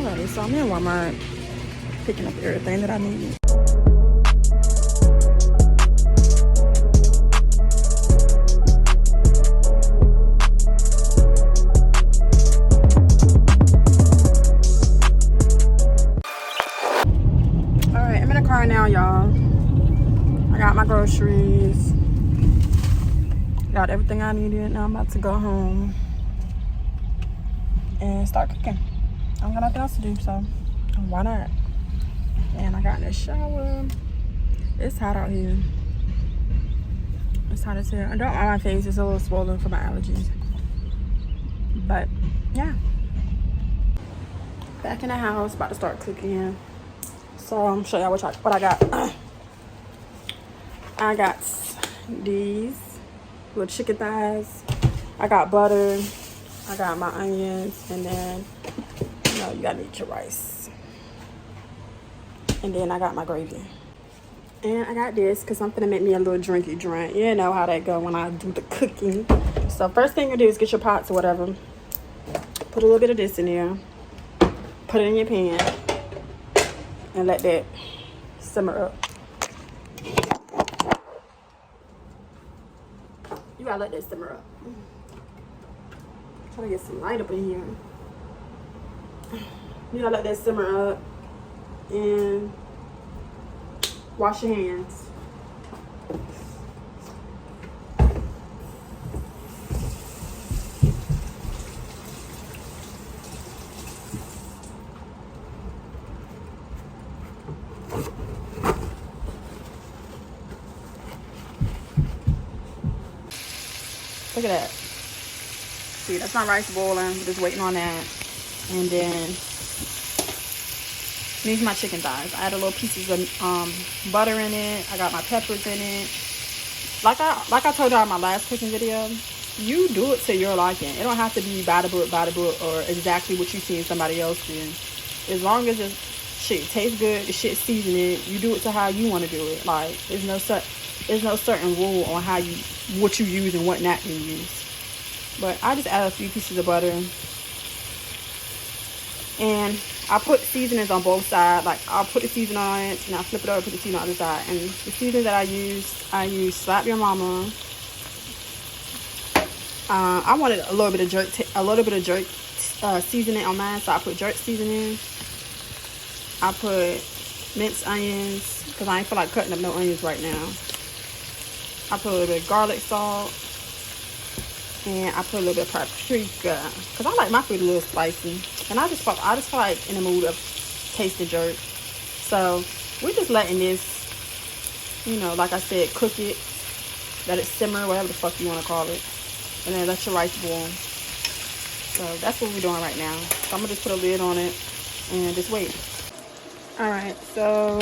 Alright, so I'm in Walmart picking up everything that I need. Alright, I'm in the car now, y'all. I got my groceries. Got everything I needed. Now I'm about to go home and start cooking. I don't got nothing else to do, so why not? And I got in the shower. It's hot out here. It's hot as hell. I don't mind my face. It's a little swollen for my allergies. But yeah. Back in the house, about to start cooking. So I'm show y'all what I got. I got these little chicken thighs. I got butter. I got my onions, and then you gotta eat your rice. And then I got my gravy. And I got this because I'm gonna make me a little drinky drink. You know how that go when I do the cooking. So first thing you do is get your pots or whatever. Put a little bit of this in there. Put it in your pan. And let that simmer up. You gotta let that simmer up. Trying to get some light up in here. You gotta let that simmer up and wash your hands. Look at that. See, that's my rice boiling. Just waiting on that. And then these my chicken thighs. I added little pieces of butter in it. I got my peppers in it. Like I told y'all in my last cooking video, you do it to your liking. It don't have to be by the book, or exactly what you seen somebody else do. As long as the shit tastes good, the shit seasoned, you do it to how you want to do it. Like there's no certain rule on what you use and what not you use. But I just added a few pieces of butter. And I put seasonings on both sides. Like I'll put the seasoning on it and I'll flip it over and put the seasoning on the other side. And the seasoning that I use Slap Your Mama. I wanted a little bit of jerk seasoning on mine, so I put jerk seasoning. I put minced onions because I ain't feel like cutting up no onions right now. I put a little bit of garlic salt. And I put a little bit of paprika because I like my food a little spicy. And I just feel like in the mood of tasting jerk. So we're just letting this, like I said, cook it. Let it simmer, whatever the fuck you want to call it. And then let your rice boil. So that's what we're doing right now. So I'm going to just put a lid on it and just wait. Alright, so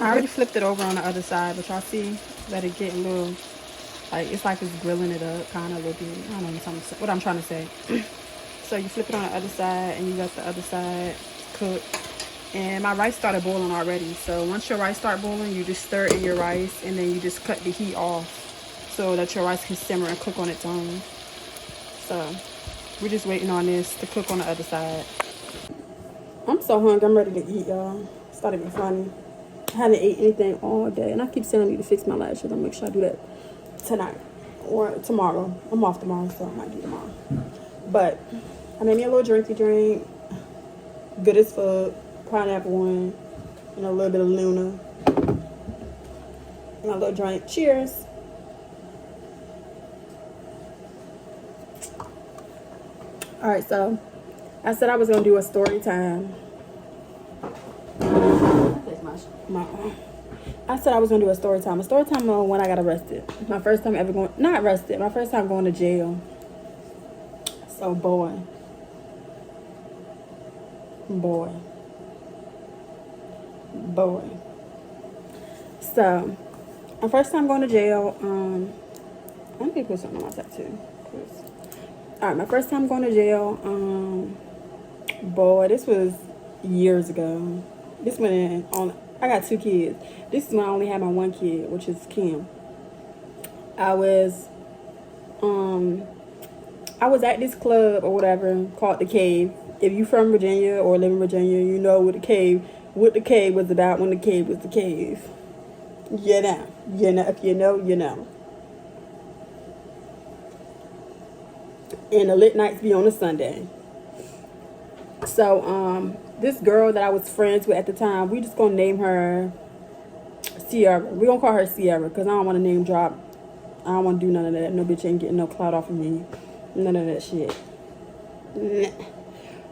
I already flipped it over on the other side. But y'all see that it get a little... it's like it's grilling it up, kind of looking. I don't know what I'm trying to say. So you flip it on the other side, and you let the other side cook. And my rice started boiling already. So once your rice start boiling, you just stir in your rice, and then you just cut the heat off so that your rice can simmer and cook on its own. So we're just waiting on this to cook on the other side. I'm so hungry. I'm ready to eat, y'all. It's starting to be funny. I haven't ate anything all day, and I keep saying I need to fix my lashes. I'll make sure I do that tonight or tomorrow. I'm off tomorrow, so I might do tomorrow. But I made me a little drinky drink, good as fuck, pineapple one, and a little bit of Luna, and a little drink. Cheers. All right, so I said I was gonna do a story time. I said I was going to do a story time. A story time on when I got arrested. My first time ever going... Not arrested. My first time going to jail. So, boy. So, my first time going to jail... let me put something on my tattoo. Alright, my first time going to jail... boy, this was years ago. This went in on... I got 2 kids. This is when I only had my 1 kid, which is Kim. I was at this club or whatever called The Cave. If you from Virginia or live in Virginia, you know what the cave was about when the cave was the cave. You know. You know. If you know, you know. And the lit nights be on a Sunday. So, this girl that I was friends with at the time, we just gonna name her Sierra. We gonna call her Sierra because I don't want to name drop. I don't want to do none of that. No bitch ain't getting no clout off of me. None of that shit. Nah.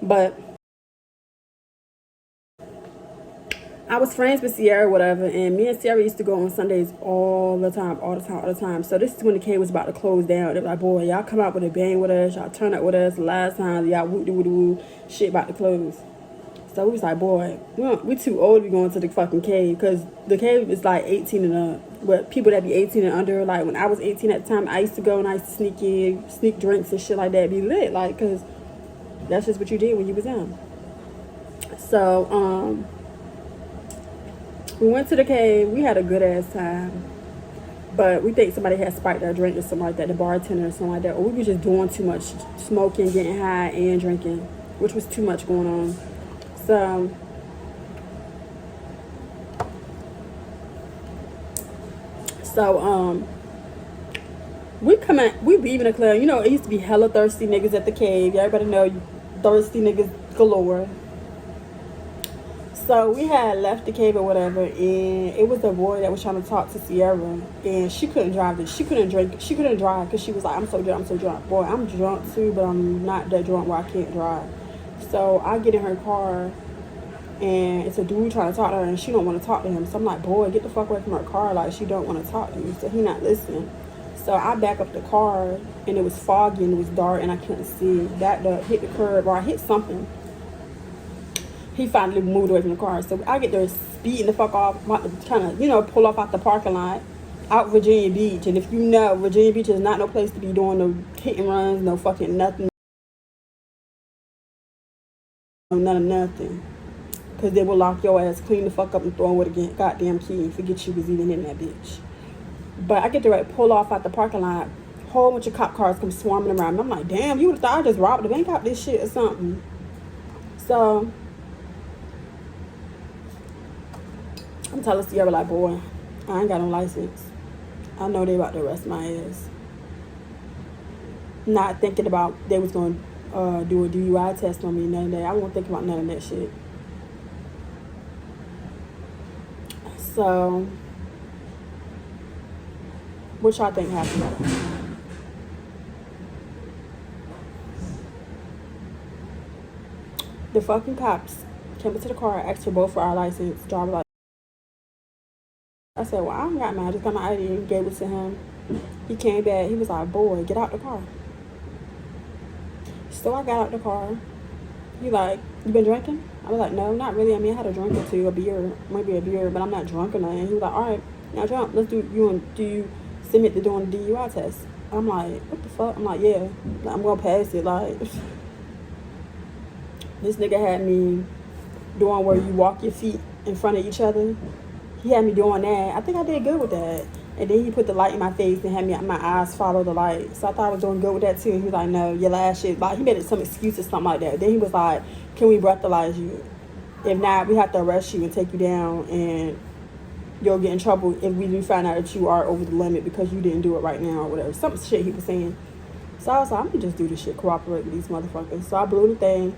But I was friends with Sierra, whatever, and me and Sierra used to go on Sundays all the time. So this is when the cave was about to close down. They were like, boy, y'all come out with a bang with us, y'all turn up with us. Last time, y'all woo, shit about to close. So we was like, boy, we too old to be going to the fucking cave, because the cave is like 18 and up. But people that be 18 and under, like when I was 18 at the time, I used to go and I used to sneak drinks and shit like that, be lit, like, because that's just what you did when you was young. So, we went to the cave. We had a good ass time. But we think somebody had spiked our drink or something like that, the bartender or something like that. Or we were just doing too much smoking, getting high, and drinking, which was too much going on. So, we leaving the club. You know, it used to be hella thirsty niggas at the cave. Everybody know thirsty niggas galore. So we had left the cave or whatever, and it was a boy that was trying to talk to Sierra, and she couldn't drive. She couldn't drive because she was like, I'm so drunk. Boy, I'm drunk too, but I'm not that drunk where I can't drive. So I get in her car, and it's a dude trying to talk to her, and she don't want to talk to him. So I'm like, boy, get the fuck away from her car. Like, she don't want to talk to you. So he not listening. So I back up the car, and it was foggy, and it was dark, and I couldn't see. Backed up, hit the curb, or I hit something. He finally moved away from the car. So I get there speeding the fuck off, trying to, pull off out the parking lot, out Virginia Beach. And if you know, Virginia Beach is not no place to be doing no hit and runs, no fucking nothing. None of nothing. Because they will lock your ass, clean the fuck up, and throw it again. Goddamn key and forget you was even in that bitch. But I get to pull off out the parking lot. Whole bunch of cop cars come swarming around. And I'm like, damn, you would have thought I just robbed the bank out this shit or something. So I'm telling Sierra, like, boy, I ain't got no license. I know they about to arrest my ass. Not thinking about they was going to do a DUI test on me, none of that. I won't think about none of that shit. So, what y'all think happened? The fucking cops came into the car, asked for both for our license, driver license. I said, well, I don't got mine. I just got my ID and gave it to him. He came back. He was like, boy, get out the car. So I got out the car. He like, you been drinking? I was like, no, not really. I mean, I had a drink or two, a beer, maybe a beer, but I'm not drunk or nothing. He was like, all right, now jump. Let's do you submit to doing the DUI test? I'm like, what the fuck? I'm like, yeah, I'm going to pass it. Like, this nigga had me doing where you walk your feet in front of each other. He had me doing that. I think I did good with that. And then he put the light in my face and had my eyes follow the light. So I thought I was doing good with that too. And he was like, no, your last shit. Like, he made some excuse or something like that. Then he was like, can we breathalyze you? If not, we have to arrest you and take you down, and you'll get in trouble if we do find out that you are over the limit because you didn't do it right now or whatever. Some shit he was saying. So I was like, I'm gonna just do this shit, cooperate with these motherfuckers. So I blew the thing.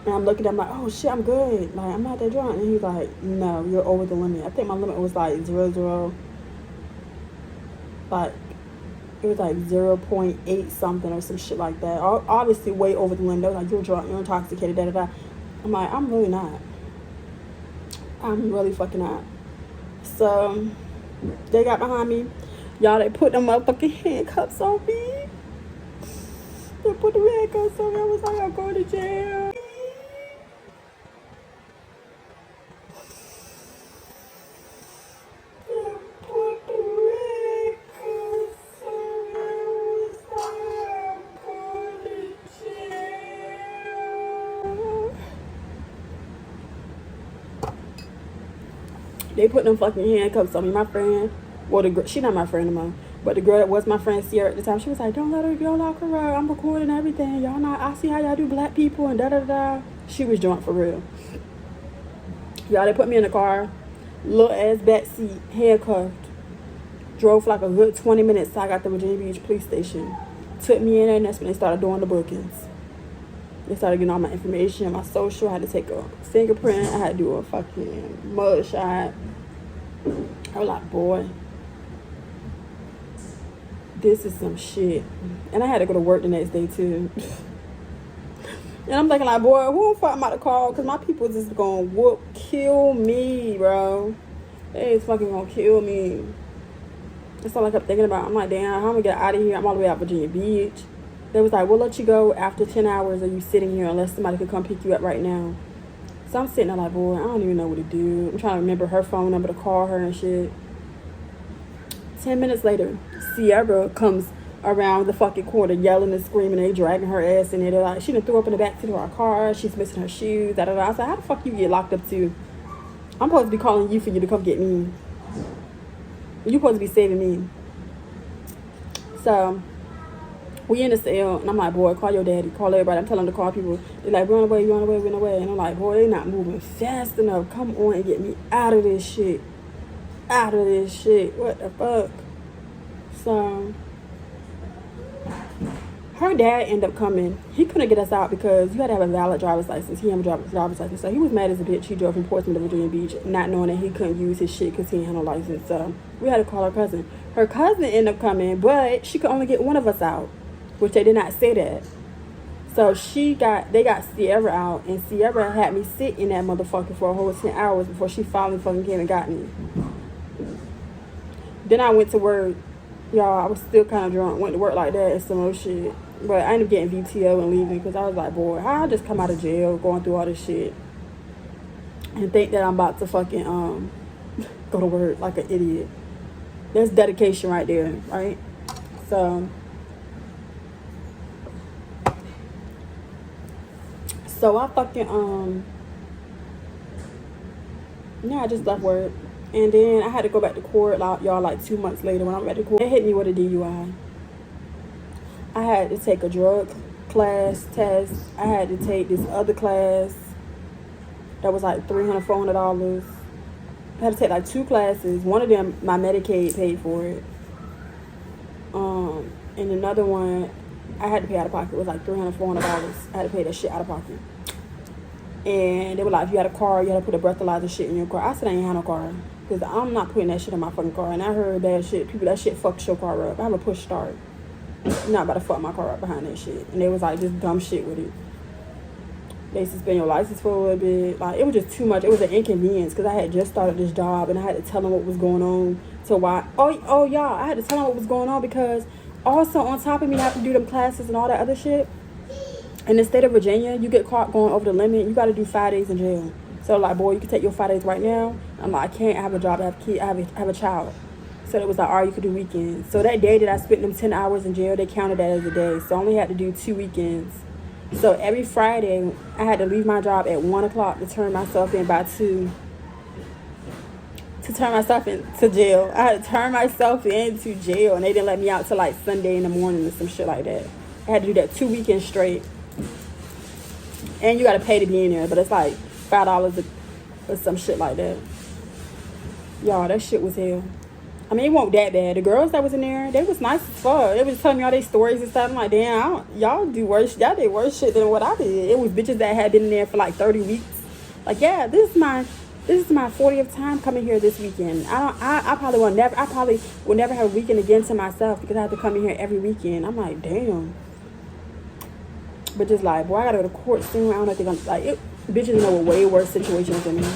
And I'm looking at him like, oh shit, I'm good. Like, I'm not that drunk. And he's like, no, you're over the limit. I think my limit was like 0.0. Like, it was like 0.8 something or some shit like that. Obviously, way over the limit. They was like, you're drunk, you're intoxicated, da da da. I'm like, I'm really not. I'm really fucking not. So, they got behind me. Y'all, they put them motherfucking handcuffs on me. They put the handcuffs on me. I was like, I'm going to jail. They put them fucking handcuffs on me. My friend, well, she not my friend anymore, But the girl that was my friend Sierra at the time, she was like, don't lock her up. I'm recording everything. Y'all not, I see how y'all do black people and da-da-da. She was drunk for real. Y'all, they put me in the car, little ass back seat, handcuffed. Drove for like a good 20 minutes till I got to Virginia Beach police station. Took me in there, and that's when they started doing the bookings. They started getting all my information, my social. I had to take a fingerprint. I had to do a fucking mug shot. I was like, boy, this is some shit. And I had to go to work the next day too. And I'm thinking like, boy, who the fuck am I to call? Because my people just gonna kill me, bro. They is fucking gonna kill me. That's all I kept thinking about. I'm like, damn, how am I gonna get out of here? I'm all the way out Virginia Beach. They was like, we'll let you go after 10 hours of you sitting here unless somebody could come pick you up right now. So I'm sitting there like, boy, I don't even know what to do. I'm trying to remember her phone number to call her and shit. 10 minutes later, Sierra comes around the fucking corner yelling and screaming. They dragging her ass in there. They're like, she done threw up in the back seat of our car. She's missing her shoes. Da, da, da. I said, how the fuck you get locked up too? I'm supposed to be calling you for you to come get me. You supposed to be saving me. So we in the cell, and I'm like, boy, call your daddy, call everybody. I'm telling them to call people. They're like, we're on the way, we're on the way, we're on the way. And I'm like, boy, they not moving fast enough. Come on and get me out of this shit. Out of this shit. What the fuck? So her dad ended up coming. He couldn't get us out because you had to have a valid driver's license. He didn't have a driver's license. So he was mad as a bitch. He drove from Portsmouth to Virginia Beach, not knowing that he couldn't use his shit because he didn't have no license. So we had to call her cousin. Her cousin ended up coming, but she could only get one of us out, which they did not say that. So they got Sierra out, and Sierra had me sit in that motherfucker for a whole 10 hours before she finally fucking came and got me. Then I went to work. Y'all, I was still kind of drunk. Went to work like that and some more shit. But I ended up getting VTO and leaving because I was like, boy, how I just come out of jail going through all this shit and think that I'm about to fucking go to work like an idiot. That's dedication right there, right? So I fucking I just left work. And then I had to go back to court, y'all, like 2 months later. When I went back to court, they hit me with a DUI. I had to take a drug class test. I had to take this other class that was like $300, $400. I had to take like 2 classes. One of them, my Medicaid paid for it. And another one, I had to pay out of pocket. It was like $300, $400. I had to pay that shit out of pocket. And they were like, if you had a car, you had to put a breathalyzer shit in your car. I said I ain't had no car. Because I'm not putting that shit in my fucking car. And I heard bad shit. People, that shit fucks your car up. I have a push start. You're not about to fuck my car up behind that shit. And they was like, just dumb shit with it. They suspend your license for a little bit. Like, it was just too much. It was an inconvenience because I had just started this job and I had to tell them what was going on. Y'all, I had to tell them what was going on because also on top of me having to do them classes and all that other shit, in the state of Virginia, you get caught going over the limit, you got to do 5 days in jail. So like, boy, you can take your 5 days right now. I'm like, I can't. I have a job. I have a kid. I have a child. So it was like, all right, you could do weekends. So that day that I spent them 10 hours in jail, they counted that as a day. So I only had to do 2 weekends. So every Friday, I had to leave my job at 1 o'clock to turn myself in by 2. To turn myself into jail. I had to turn myself into jail, and they didn't let me out till like Sunday in the morning or some shit like that. I had to do that 2 weekends straight. And you got to pay to be in there, but it's like $5 or some shit like that. Y'all, that shit was hell. I mean, it wasn't that bad. The girls that was in there, they was nice as fuck. They was telling me all their stories and stuff. I'm like, damn, y'all did worse shit than what I did. It was bitches that had been in there for like 30 weeks. Like, yeah, this is my 40th time coming here this weekend. I probably will never have a weekend again to myself because I have to come in here every weekend. I'm like, damn. But just like, boy, I gotta go to court soon. I don't know if they're gonna, like, bitches know way worse situations than me.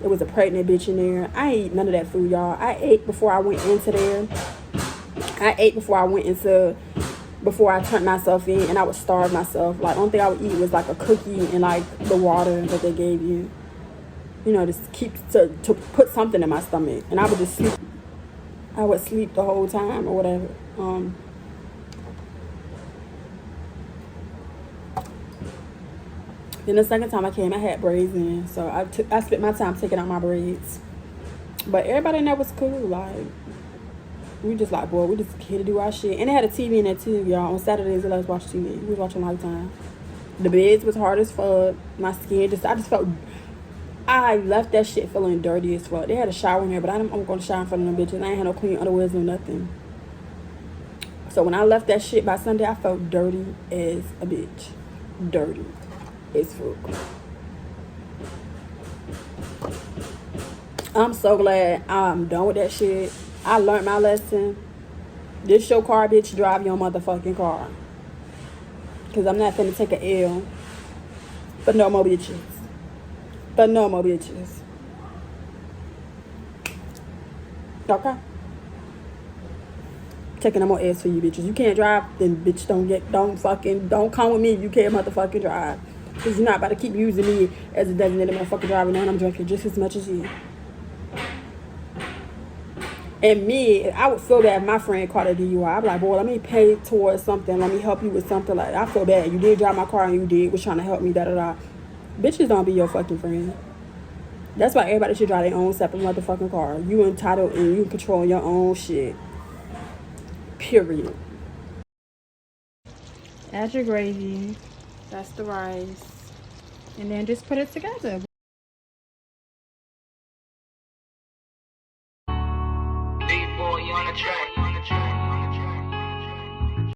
There was a pregnant bitch in there. I ain't eat none of that food, y'all. I ate before I went into there. Before I turned myself in, and I would starve myself. Like, only thing I would eat was like a cookie and like the water that they gave you. You know, to put something in my stomach. And I would just sleep. I would sleep the whole time or whatever. Then the second time I came, I had braids in. So I spent my time taking out my braids. But everybody in there was cool. Like, We just like, boy, we just here to do our shit. And they had a TV in there too, y'all. On Saturdays, they let us watch TV. We was watching Lifetime. The beds was hard as fuck. My skin I just felt, I left that shit feeling dirty as fuck. They had a shower in here, but I'm going to shower in front of them bitches. I ain't had no clean underwears or nothing. So when I left that shit by Sunday, I felt dirty as a bitch. Dirty as fuck. I'm so glad I'm done with that shit. I learned my lesson. This your car, bitch. Drive your motherfucking car. Because I'm not finna take a L. But no more bitches. But no more bitches. Okay? Taking no more L's for you bitches. You can't drive, then bitch don't come with me if you can't motherfucking drive. Because you're not about to keep using me as a designated motherfucking driver now, and I'm drinking just as much as you. And me, I would feel bad if my friend caught a DUI. I'd be like, boy, let me pay towards something. Let me help you with something. Like, I feel bad. You did drive my car and you was trying to help me, da-da-da. Bitches don't be your fucking friend. That's why everybody should drive their own separate motherfucking car. You entitled and you control your own shit. Period. Add your gravy. That's the rice. And then just put it together. Big boy on the track.